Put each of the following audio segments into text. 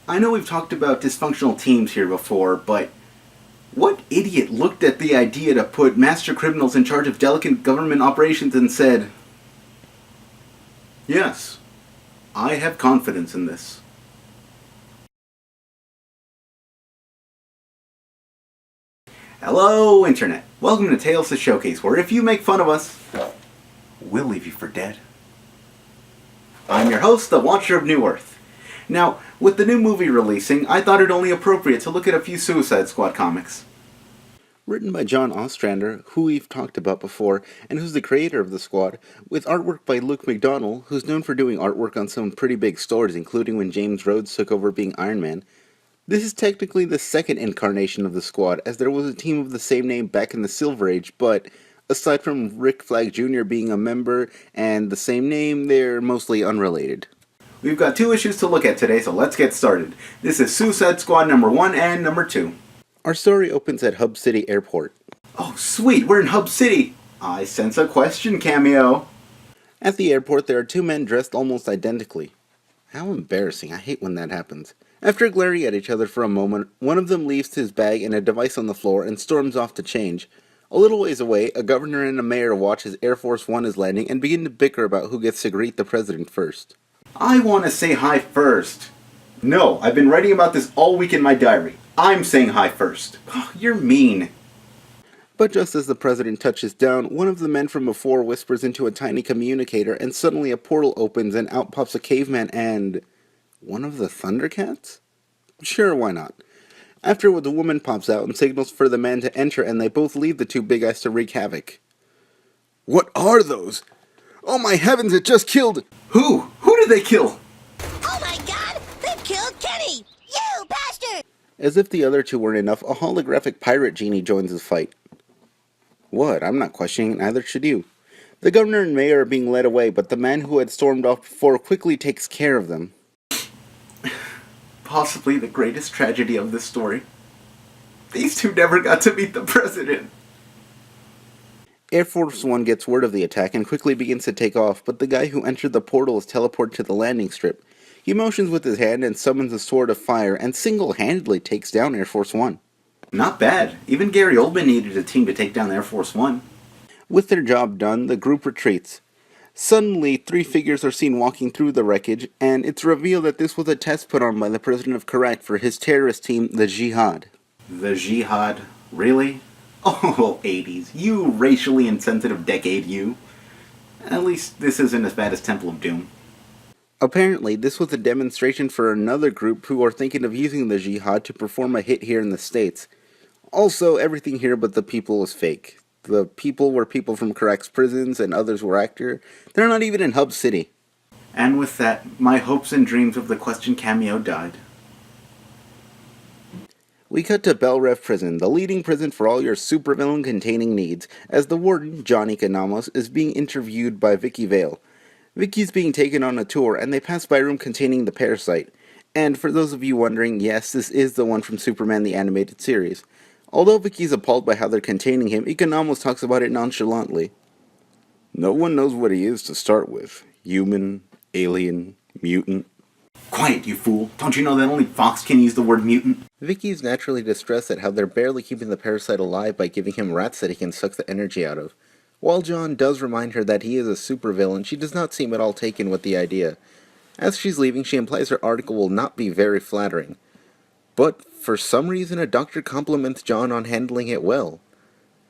I know we've talked about dysfunctional teams here before, but what idiot looked at the idea to put master criminals in charge of delicate government operations and said, "Yes, I have confidence in this"? Hello, Internet. Welcome to Tales to Showcase, where if you make fun of us, we'll leave you for dead. I'm your host, the Watcher of New Earth. Now, with the new movie releasing, I thought it only appropriate to look at a few Suicide Squad comics. Written by John Ostrander, who we've talked about before, and who's the creator of the squad, with artwork by Luke McDonnell, who's known for doing artwork on some pretty big stories, including when James Rhodes took over being Iron Man. This is technically the second incarnation of the squad, as there was a team of the same name back in the Silver Age, but aside from Rick Flag Jr. being a member and the same name, they're mostly unrelated. We've got 2 issues to look at today, so let's get started. This is Suicide Squad number 1 and number 2. Our story opens at Hub City Airport. Oh, sweet, we're in Hub City! I sense a question cameo. At the airport, there are 2 men dressed almost identically. How embarrassing, I hate when that happens. After glaring at each other for a moment, one of them leaves his bag and a device on the floor and storms off to change. A little ways away, a governor and a mayor watch as Air Force One is landing and begin to bicker about who gets to greet the president first. I want to say hi first. No, I've been writing about this all week in my diary. I'm saying hi first. Oh, you're mean. But just as the president touches down, one of the men from before whispers into a tiny communicator and suddenly a portal opens and out pops a caveman and... one of the Thundercats? Sure, why not? Afterward, the woman pops out and signals for the man to enter, and they both leave the 2 big guys to wreak havoc. What are those? Oh my heavens, it just killed... Who? Who did they kill? Oh my god! They've killed Kenny! You bastard! As if the other 2 weren't enough, a holographic pirate genie joins the fight. What? I'm not questioning, neither should you. The governor and mayor are being led away, but the man who had stormed off before quickly takes care of them. Possibly the greatest tragedy of this story. These 2 never got to meet the president. Air Force One gets word of the attack and quickly begins to take off, but the guy who entered the portal is teleported to the landing strip. He motions with his hand and summons a sword of fire and single-handedly takes down Air Force One. Not bad. Even Gary Oldman needed a team to take down Air Force One. With their job done, the group retreats. Suddenly, 3 figures are seen walking through the wreckage, and it's revealed that this was a test put on by the president of Correct for his terrorist team, the Jihad. The Jihad? Really? Oh, 80s. You racially insensitive decade, you. At least this isn't as bad as Temple of Doom. Apparently, this was a demonstration for another group who are thinking of using the Jihad to perform a hit here in the States. Also, everything here but the people was fake. The people were people from Correct's prisons and others were actors. They're not even in Hub City. And with that, my hopes and dreams of the question cameo died. We cut to Bell Rev Prison, the leading prison for all your supervillain containing needs, as the warden, Johnny Kanamos, is being interviewed by Vicky Vale. Vicky's being taken on a tour, and they pass by a room containing the parasite. And for those of you wondering, yes, this is the one from Superman the Animated Series. Although Vicky's appalled by how they're containing him, Economos talks about it nonchalantly. No one knows what he is to start with. Human, alien, mutant. Quiet, you fool. Don't you know that only Fox can use the word mutant? Vicky's naturally distressed at how they're barely keeping the parasite alive by giving him rats that he can suck the energy out of. While John does remind her that he is a supervillain, she does not seem at all taken with the idea. As she's leaving, she implies her article will not be very flattering. But, for some reason, a doctor compliments John on handling it well.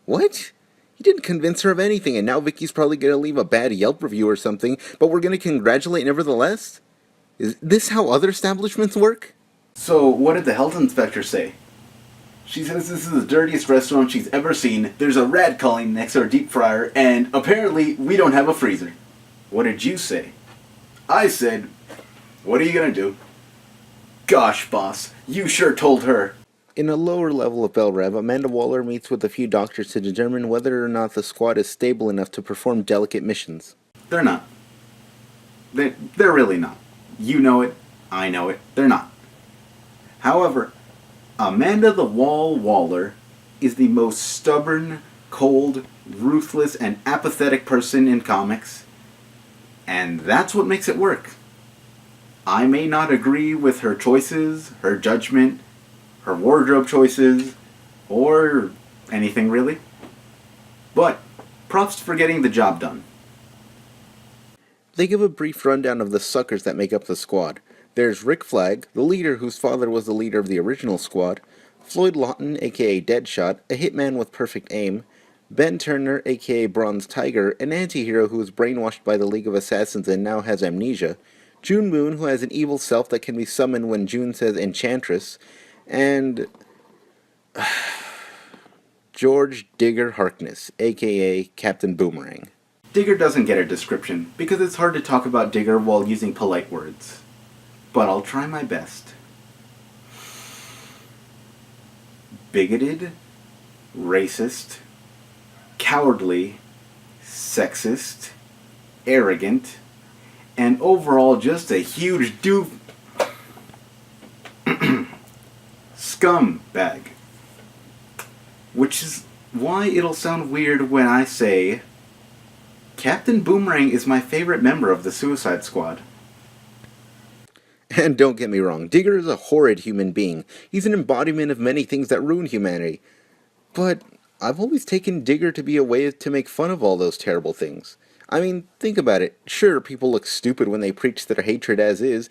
What? He didn't convince her of anything, and now Vicky's probably going to leave a bad Yelp review or something, but we're going to congratulate nevertheless? Is this how other establishments work? So, what did the health inspector say? She says this is the dirtiest restaurant she's ever seen, there's a rat calling next to our deep fryer, and apparently we don't have a freezer. What did you say? I said, what are you gonna do? Gosh, boss, you sure told her. In a lower level of Bell Rev, Amanda Waller meets with a few doctors to determine whether or not the squad is stable enough to perform delicate missions. They're not. They're really not. You know it, I know it, they're not. However, Amanda the Wall Waller is the most stubborn, cold, ruthless, and apathetic person in comics, and that's what makes it work. I may not agree with her choices, her judgment, her wardrobe choices, or anything really. But props for getting the job done. They give a brief rundown of the suckers that make up the squad. There's Rick Flag, the leader whose father was the leader of the original squad, Floyd Lawton, aka Deadshot, a hitman with perfect aim, Ben Turner, aka Bronze Tiger, an anti-hero who was brainwashed by the League of Assassins and now has amnesia, June Moon, who has an evil self that can be summoned when June says Enchantress, and George Digger Harkness, aka Captain Boomerang. Digger doesn't get a description, because it's hard to talk about Digger while using polite words. But I'll try my best. Bigoted, racist, cowardly, sexist, arrogant, and overall just a huge scumbag. Which is why it'll sound weird when I say Captain Boomerang is my favorite member of the Suicide Squad. And don't get me wrong, Digger is a horrid human being. He's an embodiment of many things that ruin humanity. But I've always taken Digger to be a way to make fun of all those terrible things. I mean, think about it. Sure, people look stupid when they preach their hatred as is,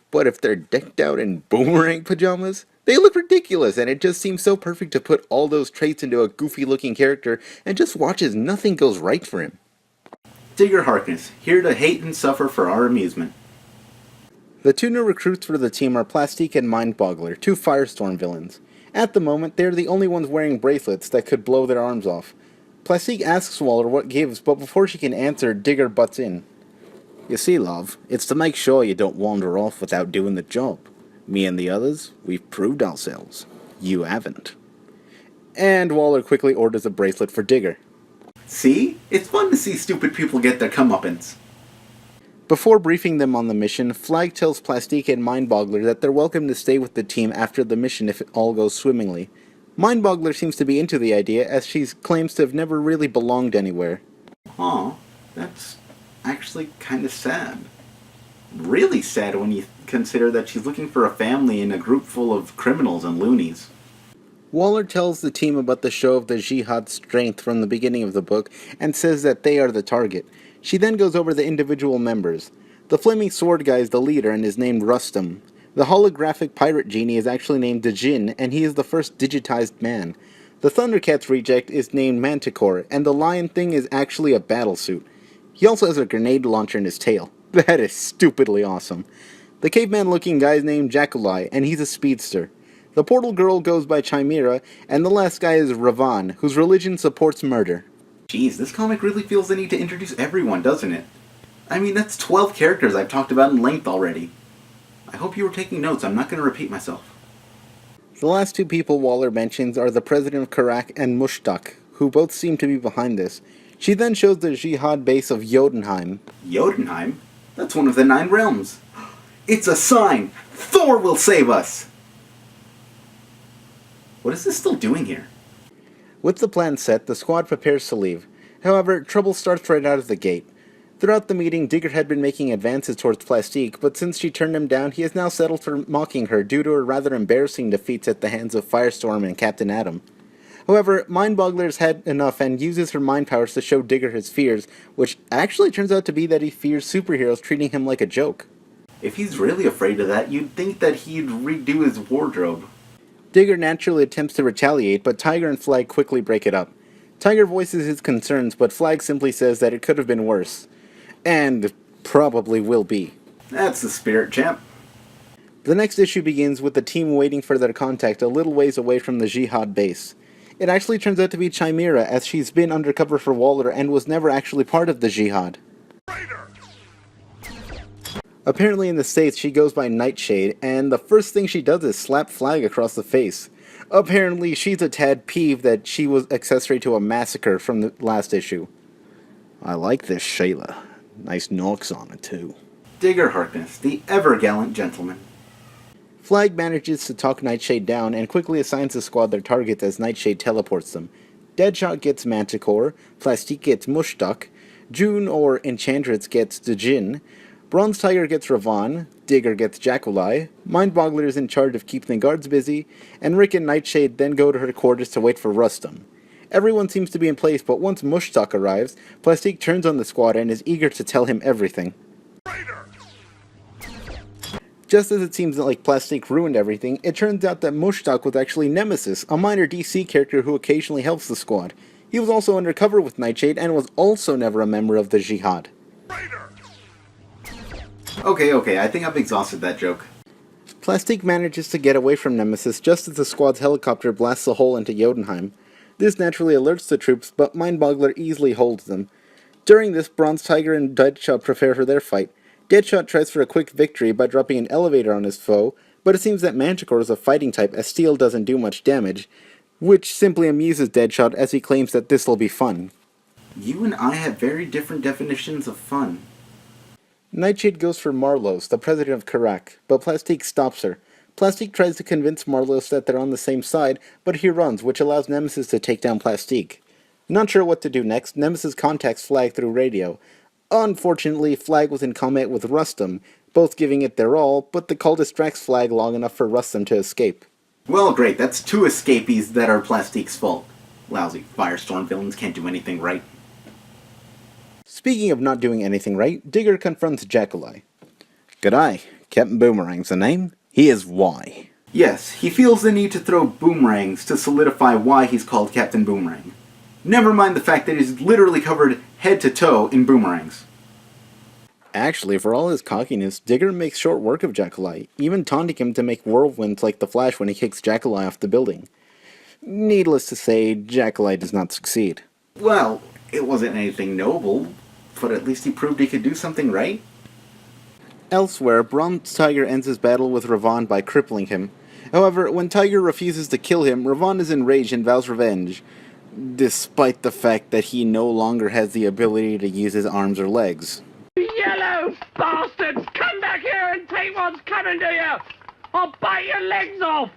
but if they're decked out in boomerang pajamas, they look ridiculous, and it just seems so perfect to put all those traits into a goofy-looking character and just watch as nothing goes right for him. Digger Harkness, here to hate and suffer for our amusement. The two new recruits for the team are Plastique and Mindboggler, two Firestorm villains. At the moment, they're the only ones wearing bracelets that could blow their arms off. Plastique asks Waller what gives, but before she can answer, Digger butts in. You see, love, it's to make sure you don't wander off without doing the job. Me and the others, we've proved ourselves. You haven't. And Waller quickly orders a bracelet for Digger. See? It's fun to see stupid people get their comeuppance. Before briefing them on the mission, Flag tells Plastique and Mindboggler that they're welcome to stay with the team after the mission if it all goes swimmingly. Mindboggler seems to be into the idea, as she claims to have never really belonged anywhere. Aw, that's actually kind of sad. Really sad when you consider that she's looking for a family in a group full of criminals and loonies. Waller tells the team about the show of the Jihad's strength from the beginning of the book and says that they are the target. She then goes over the individual members. The Flaming Sword guy is the leader and is named Rustum. The holographic pirate genie is actually named Djinn, and he is the first digitized man. The Thundercats reject is named Manticore, and the lion thing is actually a battlesuit. He also has a grenade launcher in his tail. That is stupidly awesome. The caveman-looking guy is named Jackalai, and he's a speedster. The portal girl goes by Chimera, and the last guy is Ravan, whose religion supports murder. Jeez, this comic really feels the need to introduce everyone, doesn't it? I mean, that's 12 characters I've talked about in length already. I hope you were taking notes, I'm not going to repeat myself. The last two people Waller mentions are the president of Karak and Mushtaq, who both seem to be behind this. She then shows the Jihad base of Jotunheim. Jotunheim? That's one of the 9 realms. It's a sign! Thor will save us! What is this still doing here? With the plan set, the squad prepares to leave. However, trouble starts right out of the gate. Throughout the meeting, Digger had been making advances towards Plastique, but since she turned him down, he has now settled for mocking her due to her rather embarrassing defeats at the hands of Firestorm and Captain Atom. However, Mindboggler's had enough and uses her mind powers to show Digger his fears, which actually turns out to be that he fears superheroes treating him like a joke. If he's really afraid of that, you'd think that he'd redo his wardrobe. Digger naturally attempts to retaliate, but Tiger and Flag quickly break it up. Tiger voices his concerns, but Flag simply says that it could have been worse. And probably will be. That's the spirit, champ. The next issue begins with the team waiting for their contact a little ways away from the Jihad base. It actually turns out to be Chimera, as she's been undercover for Waller and was never actually part of the Jihad. Apparently in the States she goes by Nightshade, and the first thing she does is slap Flag across the face. Apparently she's a tad peeved that she was accessory to a massacre from the last issue. I like this Shayla. Nice knocks on it too. Digger Harkness, the ever-gallant gentleman. Flag manages to talk Nightshade down and quickly assigns the squad their targets as Nightshade teleports them. Deadshot gets Manticore, Plastique gets Mushtaq, June or Enchantress gets Djinn, Bronze Tiger gets Ravon, Digger gets Jackalai, Mindboggler is in charge of keeping the guards busy, and Rick and Nightshade then go to her quarters to wait for Rustum. Everyone seems to be in place, but once Mushtak arrives, Plastique turns on the squad and is eager to tell him everything. Just as it seems like Plastique ruined everything, it turns out that Mushtak was actually Nemesis, a minor DC character who occasionally helps the squad. He was also undercover with Nightshade and was also never a member of the Jihad. Okay, I think I've exhausted that joke. Plastique manages to get away from Nemesis just as the squad's helicopter blasts a hole into Jotunheim. This naturally alerts the troops, but Mindboggler easily holds them. During this, Bronze Tiger and Deadshot prepare for their fight. Deadshot tries for a quick victory by dropping an elevator on his foe, but it seems that Manticore is a fighting type as steel doesn't do much damage, which simply amuses Deadshot as he claims that this'll be fun. You and I have very different definitions of fun. Nightshade goes for Marlos, the president of Karak, but Plastique stops her. Plastique tries to convince Marlos that they're on the same side, but he runs, which allows Nemesis to take down Plastique. Not sure what to do next, Nemesis contacts Flag through radio. Unfortunately, Flag was in combat with Rustum, both giving it their all, but the call distracts Flag long enough for Rustum to escape. Well, great, that's 2 escapees that are Plastique's fault. Lousy Firestorm villains can't do anything right. Speaking of not doing anything right, Digger confronts Jackalai. G'day, Captain Boomerang's the name? He is why. Yes, he feels the need to throw boomerangs to solidify why he's called Captain Boomerang. Never mind the fact that he's literally covered head to toe in boomerangs. Actually, for all his cockiness, Digger makes short work of Jackalai, even taunting him to make whirlwinds like the Flash when he kicks Jackalai off the building. Needless to say, Jackalai does not succeed. Well, it wasn't anything noble, but at least he proved he could do something right. Elsewhere, Bronze Tiger ends his battle with Ravon by crippling him. However, when Tiger refuses to kill him, Ravon is enraged and vows revenge, despite the fact that he no longer has the ability to use his arms or legs. Yellow bastards! Come back here and take what's coming to you! I'll bite your legs off!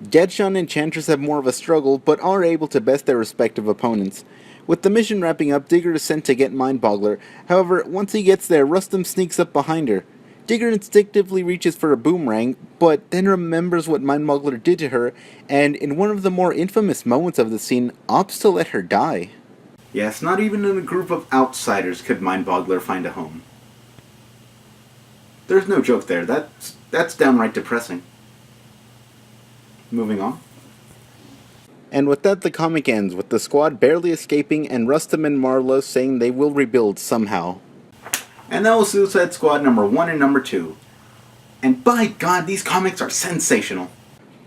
Deadshot and Enchantress have more of a struggle, but are able to best their respective opponents. With the mission wrapping up, Digger is sent to get Mindboggler. However, once he gets there, Rustum sneaks up behind her. Digger instinctively reaches for a boomerang, but then remembers what Mindboggler did to her, and in one of the more infamous moments of the scene, opts to let her die. Yes, not even in a group of outsiders could Mindboggler find a home. There's no joke there, that's downright depressing. Moving on. And with that, the comic ends, with the squad barely escaping and Rustum and Marlos saying they will rebuild somehow. And that was Suicide Squad number 1 and number 2. And by God, these comics are sensational.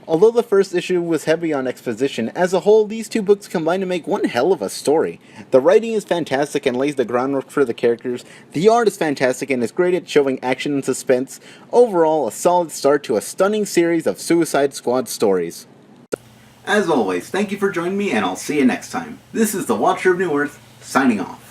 Although the first issue was heavy on exposition, as a whole, these 2 books combine to make one hell of a story. The writing is fantastic and lays the groundwork for the characters. The art is fantastic and is great at showing action and suspense. Overall, a solid start to a stunning series of Suicide Squad stories. As always, thank you for joining me, and I'll see you next time. This is the Watcher of New Earth, signing off.